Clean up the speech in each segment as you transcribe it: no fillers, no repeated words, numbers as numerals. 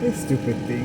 This stupid thing.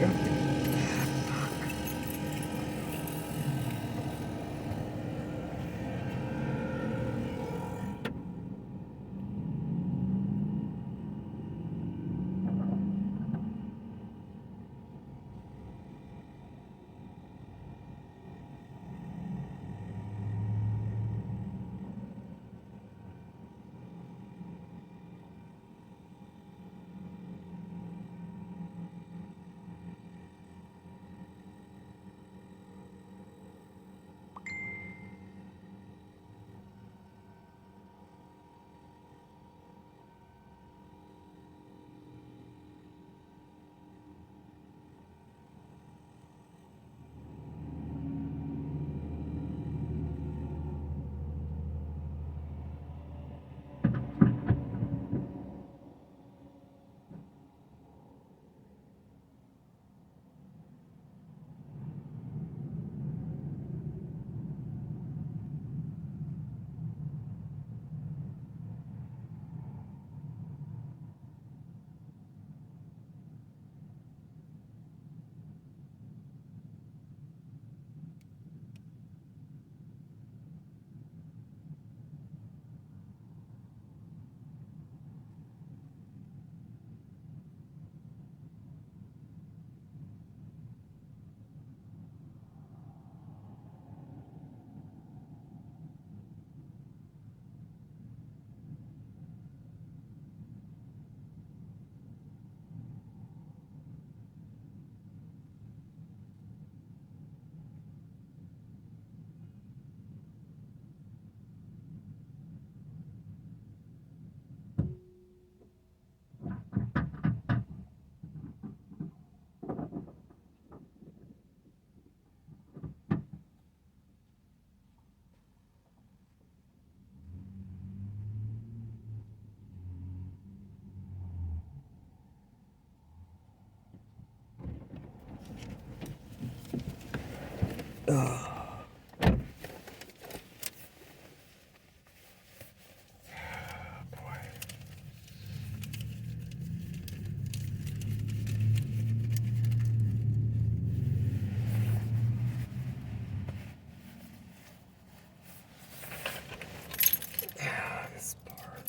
This part.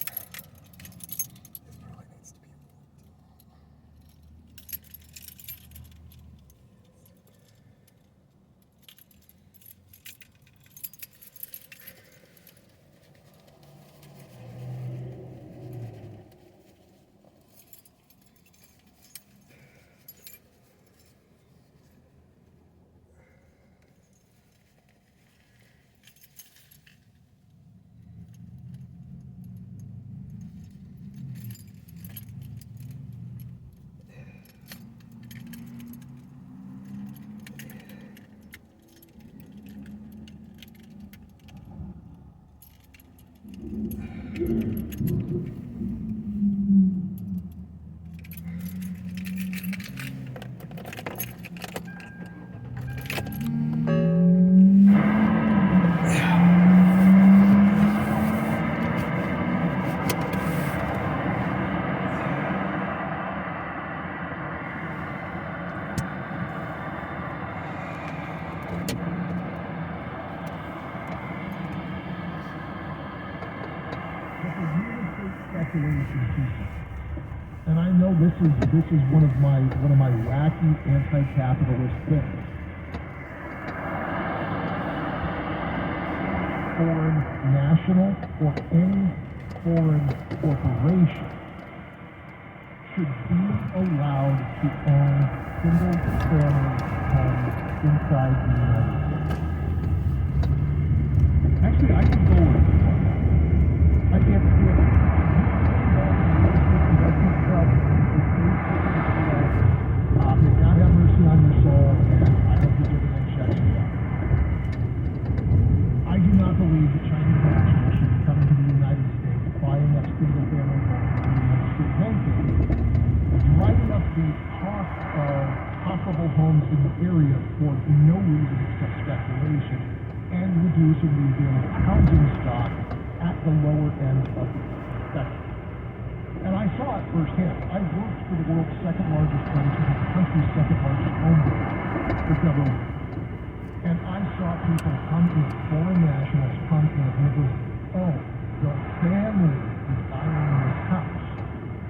This really needs to be. And I know this is one of my wacky anti-capitalist things. Foreign national or any foreign corporation should be allowed to own single-family homes inside the United States. Actually, I can go with this one. May God have mercy on your soul, and I hope your dividend checks me out. I do not believe that Chinese nationals should be coming to the United States, buying up single-family homes in the United States, driving up the cost of comparable homes in the area for no reason except speculation, and reducing the available housing stock at the lower end of the spectrum. And I saw it firsthand. I worked for the world's second largest place, which is the country's second largest home builder for several years. And I saw people come in, foreign nationals come in, and it was, oh, the family is buying this house.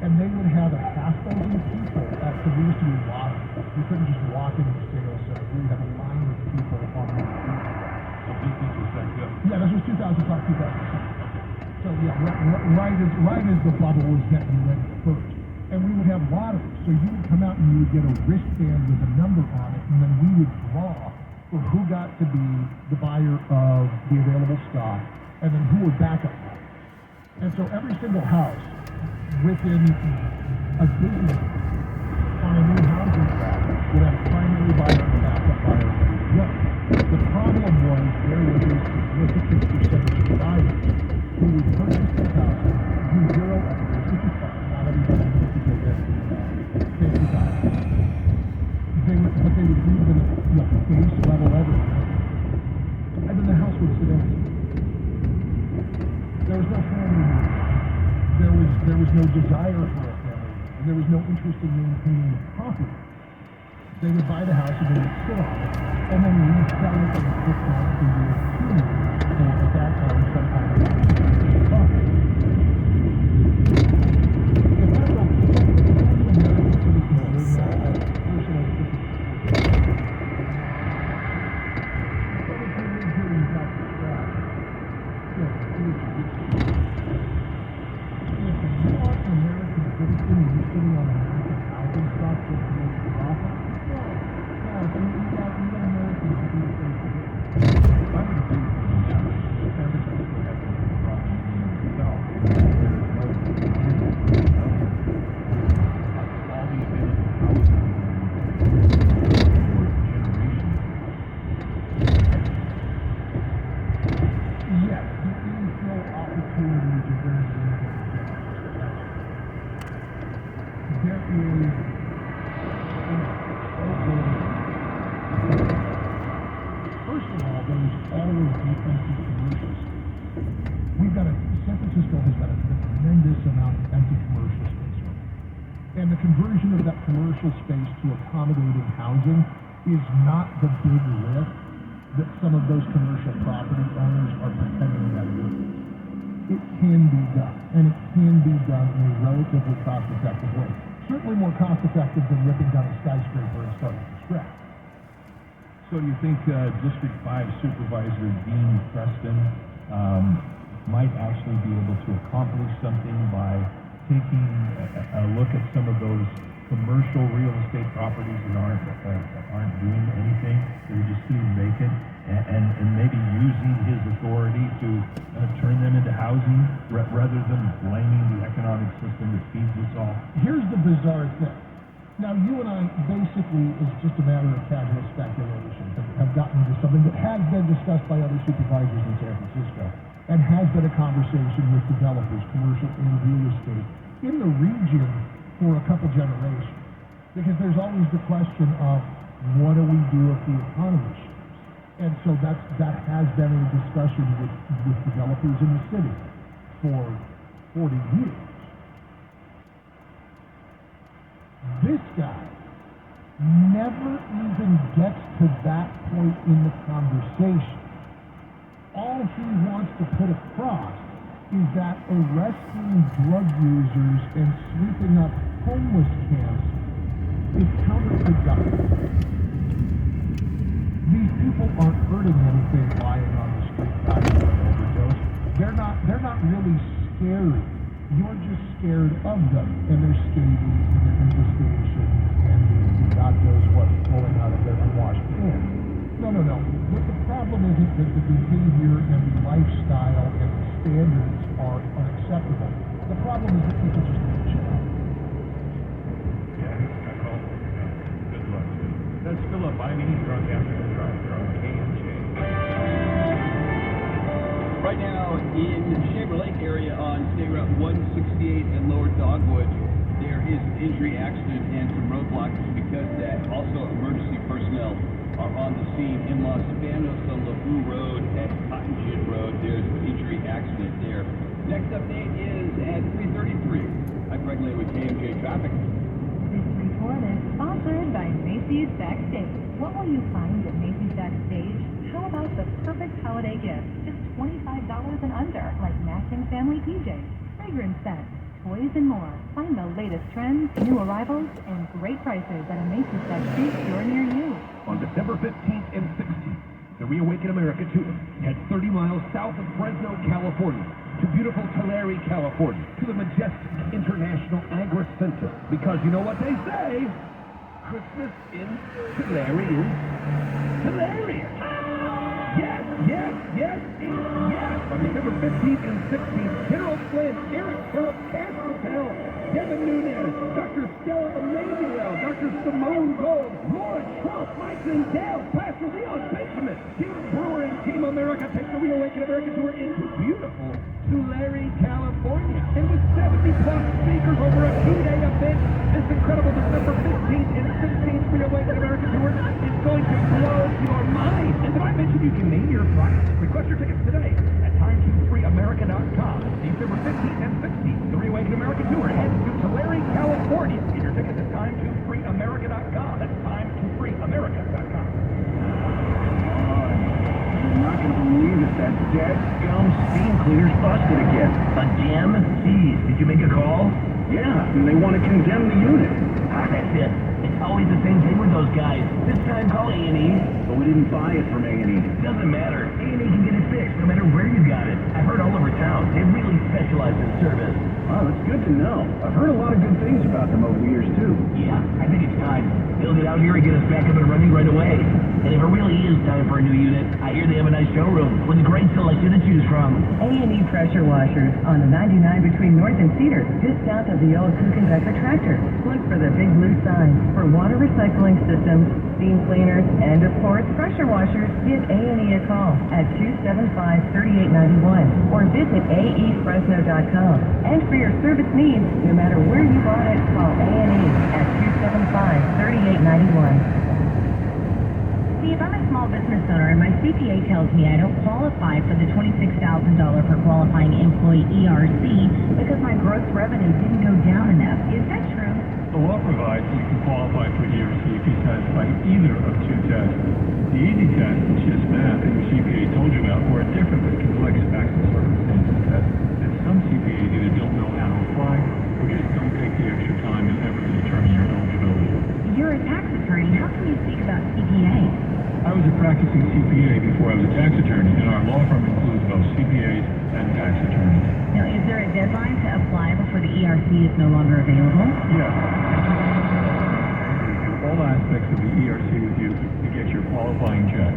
And they would have a half dozen people at the used to be a lot. You couldn't just walk into the sales center. We would have a line of people on the street. So this was back then? Yeah, this was 2005, 2006. So yeah, right as the bubble was getting ready to burst. And we would have lotteries. So you would come out and you would get a wristband with a number on it, and then we would draw for who got to be the buyer of the available stock, and then who would back up. And so every single house within a business on a new housing stock would have a primary buyer and a backup buyer ready to go. The problem was there was a significant percentage of buyers who would purchase the house, do zero equity, which is fine. Not everybody needs to go get safety deposits. But they would leave them at base level everything, and then the house would sit empty. There was no family need. There was no desire for a family, and there was no interest in maintaining the property. They would buy the house and they would sit on it, and then resell it in 6 months, a year, 2 years, or at that time, sometimes profit. If that's American citizens learn that as personal assistance. But if you live here and you've got the scratch, if you are an American citizen and you're sitting on American housing stock just to make a profit, yeah, so you got Americans to do the same thing. I would agree with you. Yeah, the San Francisco has a problem in itself. There is no all the available housing for generations. Yes, there is no opportunity to bring it into the there is first of all, there's always the empty commercial space. San Francisco has got a tremendous amount of empty commercial space right now. And the conversion of that commercial space to accommodating housing is not the big lift that some of those commercial property owners are pretending that it is. It can be done, and it can be done in a relatively cost-effective way. Certainly more cost-effective than ripping down a skyscraper and starting from scratch. So do you think District 5 Supervisor Dean Preston might actually be able to accomplish something by taking a look at some of those commercial real estate properties that aren't doing anything, that are just sitting vacant, and maybe using his authority to turn them into housing rather than blaming the economic system that feeds us all? Here's the bizarre thing. Now, you and I basically, it's just a matter of casual speculation, have gotten into something that has been discussed by other supervisors in San Francisco and has been a conversation with developers, commercial and real estate, in the region for a couple generations. Because there's always the question of, what do we do if the economy shifts? And so that has been a discussion with developers in the city for 40 years. This guy never even gets to that point in the conversation. All he wants to put across is that arresting drug users and sweeping up homeless camps is counterproductive. These people aren't hurting anything lying on the street dying of an overdose. They're not really scary. You're just scared of them, and their scabies and their infestation and God knows what's flowing out of their unwashed hands. No. The problem isn't that the behavior and the lifestyle and the standards are unacceptable. The problem is that people just need to chill out. Yeah, good luck. That's Philip. I'm eating drunk after the drive from KMJ. Right now in the Shaver Lake area on State Route 168 and Lower Dogwood, there is an injury accident and some roadblocks because of that. Also, emergency personnel are on the scene in Los Banos on LaVue Road at Cotton Gin Road. There's an injury accident there. Next update is at 3:33. regulated with KMJ Traffic. This report is sponsored by Macy's Backstage. What will you find at Macy's Backstage? How about the perfect holiday gift? Just $25 and under, like matching family PJs, fragrance sets, toys, and more. Find the latest trends, new arrivals, and great prices at a Macy's Backstage store near you. On December 15th and 16th, the Reawaken America Tour heads 30 miles south of Fresno, California, to beautiful Tulare, California, to the majestic International Agri Center. Because you know what they say, Christmas in Tulare is hilarious. Yes, yes, yes, and yes. On December 15th and 16th, Carol Flynn, Eric Phillips, Cass Patel, Devin Nunes, Dr. Stella Emanuel, Dr. Simone Gold, Laura Trump, Mike Lindell, Pastor Leon Benjamin, Team Brewer, and Team America take the Reawaken America Tour into beautiful Tulare, California. And with 70-plus speakers over a 2-day event, this incredible December 15th and 16th Reawaken America Tour is going to blow your mind. And did I mention you can name your price? Request your tickets today at time23america.com. December 15th and 16th, the Reawaken America Tour heads to Tulare, California. Get your tickets at time23america.com. That's time23america.com. I'm not going to believe it. That dead gum steam cleaner's busted again. Again? Geez, did you make a call? Yeah, and they want to condemn the unit. That's it. It's always the same thing with those guys. This time call A&E. But we didn't buy it from A&E. Doesn't matter. A&E can get it fixed no matter where you got it. I've heard all over town. They really specialize in service. Wow, that's good to know. I've heard a lot of good things about them over the years, too. Yeah, I think it's time. They'll get out here and get us back up and running right away. And if it really is time for a new unit, I hear they have a nice showroom with a great selection to choose from. A&E pressure washers on the 99 between North and Cedar, just south of the old Kuchenbecker tractor. Look for the big blue sign. For water recycling systems, steam cleaners, and of course pressure washers, give A&E a call at 275-3891 or visit aefresno.com. And for your service needs, no matter where you bought it, call A&E at 275-3891. See, if I'm a small business owner and my CPA tells me I don't qualify for the $26,000 per qualifying employee ERC because my gross revenue didn't go down enough, is that true? The law provides you can qualify for ERC if you satisfy either of two tests. The easy test, which is math that your CPA told you about, or a different but complex facts and circumstances test that some CPAs either don't know how to apply or just don't take the extra time and effort to determine your eligibility. You're a tax attorney. How can you speak about CPA? I was a practicing CPA before I was a tax attorney, and our law firm includes both CPAs and tax attorneys. Now, is there a deadline to apply before the ERC is no longer available? Yes. All aspects of the ERC with you to get your qualifying check.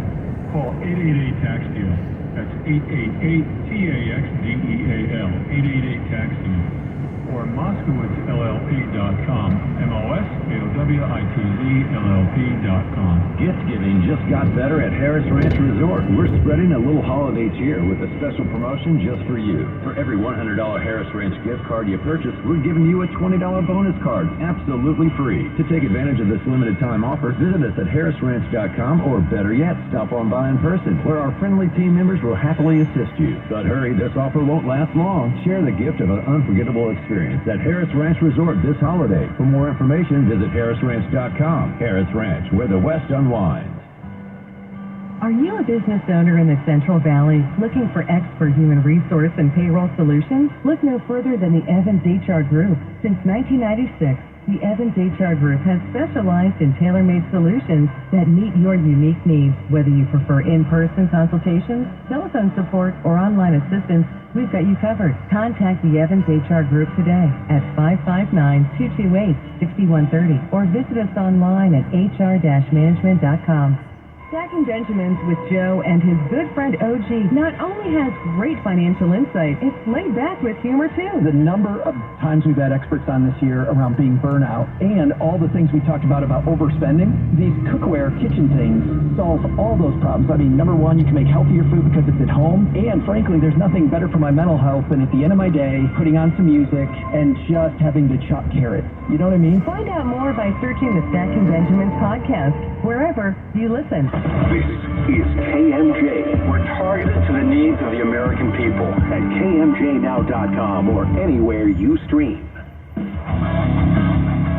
Call 888-TAX-DEAL. That's 888-TAXDEAL. 888-TAX-DEAL. Or MoskowitzLLP.com. MOSKOWITZLLP.com. Gift giving just got better at Harris Ranch Resort. We're spreading a little holiday cheer with a special promotion just for you. For every $100 Harris Ranch gift card you purchase, we're giving you a $20 bonus card, absolutely free. To take advantage of this limited time offer, visit us at harrisranch.com, or better yet, stop on by in person, where our friendly team members will happily assist you. But hurry, this offer won't last long. Share the gift of an unforgettable experience at Harris Ranch Resort this holiday. For more information, visit harrisranch.com. Harris Ranch, where the West unwinds. Are you a business owner in the Central Valley looking for expert human resource and payroll solutions? Look no further than the Evans HR Group. Since 1996, the Evans HR Group has specialized in tailor-made solutions that meet your unique needs. Whether you prefer in-person consultations, telephone support, or online assistance, we've got you covered. Contact the Evans HR Group today at 559-228-6130 or visit us online at hr-management.com. Stacking Benjamins with Joe and his good friend OG not only has great financial insight, it's laid back with humor too. The number of times we've had experts on this year around being burnout and all the things we talked about overspending, these cookware kitchen things solve all those problems. I mean, number one, you can make healthier food because it's at home, and frankly, there's nothing better for my mental health than at the end of my day, putting on some music and just having to chop carrots. You know what I mean? Find out more by searching the Stacking Benjamins podcast, wherever you listen. This is KMJ. We're targeted to the needs of the American people at KMJNow.com or anywhere you stream.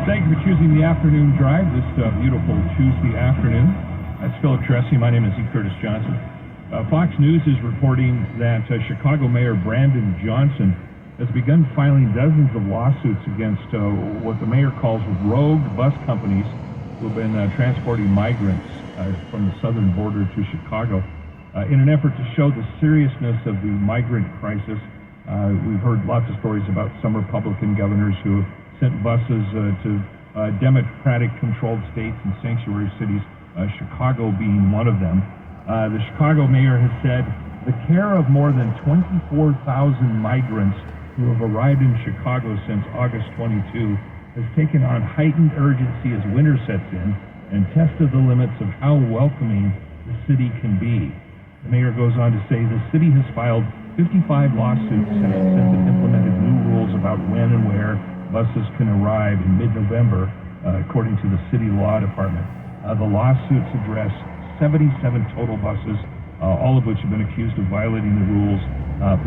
Thank you for choosing the afternoon drive this beautiful Tuesday afternoon. That's Philip Tressi. My name is E. Curtis Johnson. Fox News is reporting that Chicago Mayor Brandon Johnson has begun filing dozens of lawsuits against what the mayor calls rogue bus companies who have been transporting migrants from the southern border to Chicago. In an effort to show the seriousness of the migrant crisis, we've heard lots of stories about some Republican governors who have sent buses to Democratic-controlled states and sanctuary cities, Chicago being one of them. The Chicago mayor has said the care of more than 24,000 migrants who have arrived in Chicago since August 22 has taken on heightened urgency as winter sets in and tested the limits of how welcoming the city can be. The mayor goes on to say the city has filed 55 lawsuits since it implemented new rules about when and where buses can arrive in mid-November, according to the city law department. The lawsuits address 77 total buses, all of which have been accused of violating the rules.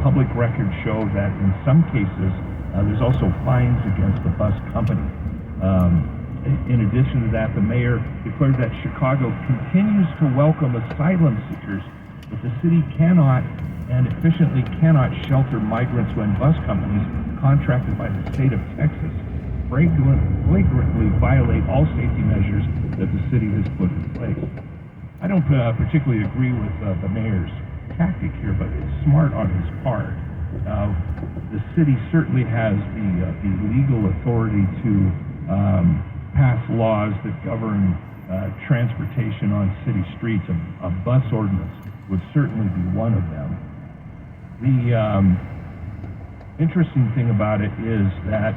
Public records show that in some cases, there's also fines against the bus company. In addition to that, the mayor declared that Chicago continues to welcome asylum seekers, but the city cannot and efficiently cannot shelter migrants when bus companies contracted by the state of Texas flagrantly violate all safety measures that the city has put in place. I don't particularly agree with the mayor's tactic here, but it's smart on his part. The city certainly has the legal authority to pass laws that govern transportation on city streets. A bus ordinance would certainly be one of them. The interesting thing about it is that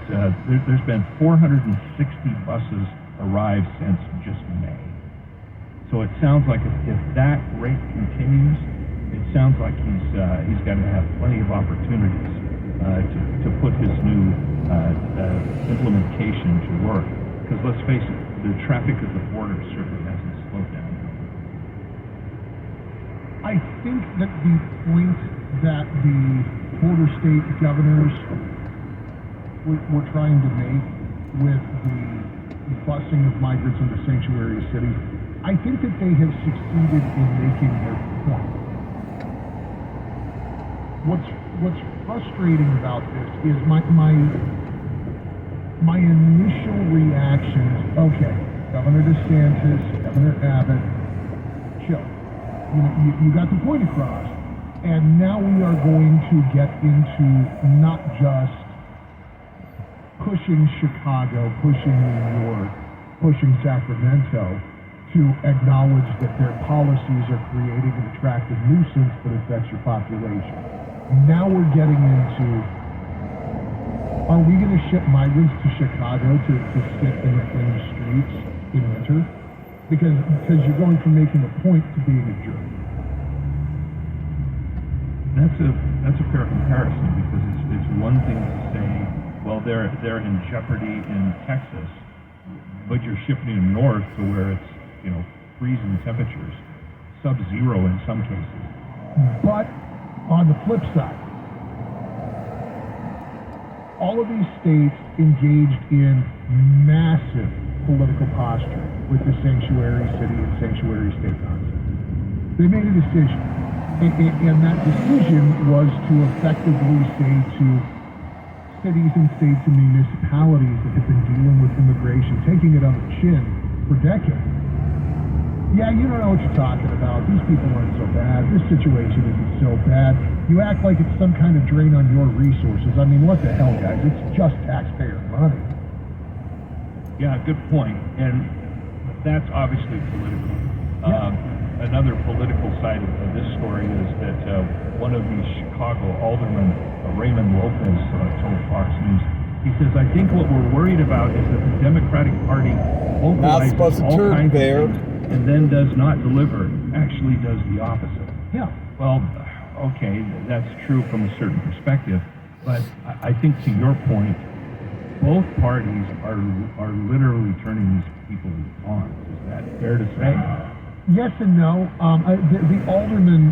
there's been 460 buses arrive since just May. So it sounds like if that rate continues, it sounds like he's going to have plenty of opportunities to put his new implementation to work. Because let's face it, the traffic at the border certainly hasn't slowed down. I think that the point that the border state governors were trying to make with the busing of migrants into sanctuary cities, I think that they have succeeded in making their point. What's frustrating about this is my initial reaction is, okay, Governor DeSantis, Governor Abbott, chill. You got the point across. And now we are going to get into not just pushing Chicago, pushing New York, pushing Sacramento to acknowledge that their policies are creating an attractive nuisance that affects your population. Now we're getting into, are we going to ship migrants to Chicago to sit in the streets in winter? Because you're going from making a point to being a jerk. That's a fair comparison, because it's one thing to say, well, they're in jeopardy in Texas, but you're shipping them north to where it's freezing temperatures, sub-zero in some cases. But on the flip side, all of these states engaged in massive political posture with the sanctuary city and sanctuary state concept. They made a decision. And that decision was to effectively say to cities and states and municipalities that have been dealing with immigration, taking it on the chin for decades. Yeah, you don't know what you're talking about. These people aren't so bad. This situation isn't so bad. You act like it's some kind of drain on your resources. I mean, what the hell, guys? It's just taxpayer money. Yeah, good point. And that's obviously political. Another political side of this story is that one of the Chicago aldermen, Raymond Lopez, told Fox News, he says, I think what we're worried about is that the Democratic Party vocalizes all kinds of things and then does not deliver, actually does the opposite. Yeah. Well, okay, that's true from a certain perspective, but I think to your point, both parties are literally turning these people on. Is that fair to say? Yes and no. The alderman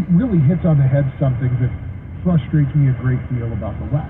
really hits on the head something that frustrates me a great deal about the left.